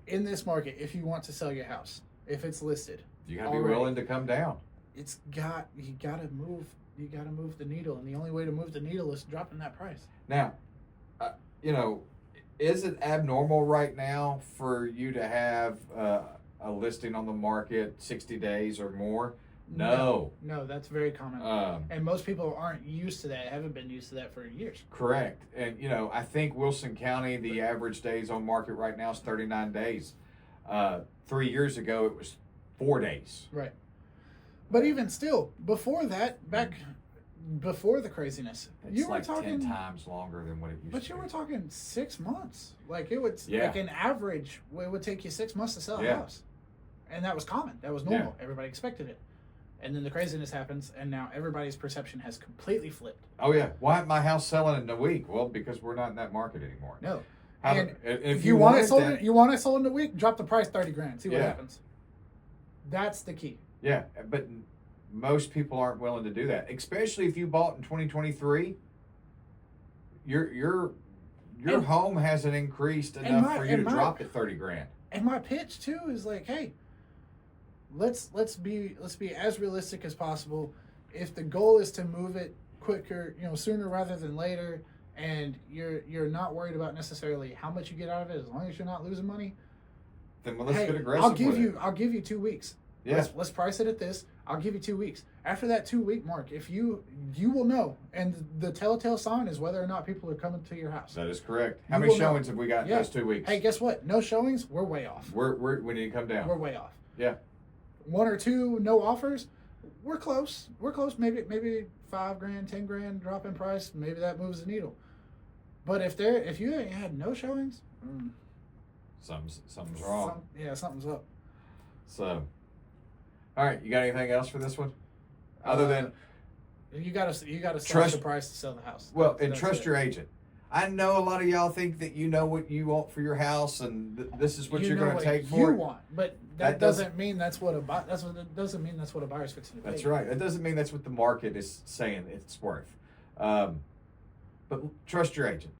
in this market, if you want to sell your house, if it's listed, You got to be already, willing to come down. you gotta move the needle, and the only way to move the needle is dropping that price. Now, you know, is it abnormal right now for you to have a listing on the market 60 days or more? No. No, that's very common. And most people aren't used to that, haven't been used to that for years. Correct. And, you know, I think Wilson County, the average days on market right now is 39 days. 3 years ago, it was 4 days. Right. But even still, before that, back before the craziness, It's you were like talking 10 times longer than what it used to be. But you were talking 6 months. Like it would, Yeah. like an average, it would take you 6 months to sell a Yeah. house, and that was common. That was normal. Everybody expected it, and then the craziness happens, and now everybody's perception has completely flipped. Oh, yeah. Why isn't my house selling in a week? Well, because we're not in that market anymore. No, How and if you want it wanted sold, that- you want it sold in a week. Drop the price $30,000. See what Yeah. happens. That's the key. Yeah, but most people aren't willing to do that, especially if you bought in 2023. Your And- home hasn't increased and enough my- for you to and my- drop it $30,000. And my pitch too is like, hey, let's be as realistic as possible. If the goal is to move it quicker, sooner rather than later, and you're not worried about necessarily how much you get out of it, as long as you're not losing money. Then let's Hey, get aggressive. I'll give you 2 weeks. Yeah. Let's price it at this. I'll give you 2 weeks. After that 2-week mark, if you will know, and the telltale sign is whether or not people are coming to your house. That is correct. How You many will know. showings have we got in those 2 weeks? Hey, guess what? No showings. We're way off. We need to come down. We're way off. Yeah. 1 or 2 no offers. We're close. Maybe $5,000, $10,000 drop in price. Maybe that moves the needle. But if you had no showings, Something's wrong. Something's up. So, all right, you got anything else for this one? Other than you gotta slash Trust- the price to sell the house. well, That's trust it. your agent. I know a lot of y'all think that you know what you want for your house, and this is what You you're know going what to take you for it. want, but That that doesn't mean that's what a doesn't mean that's what a buyer's fixing to pay. That's right. That doesn't mean that's what the market is saying it's worth. But trust your agent.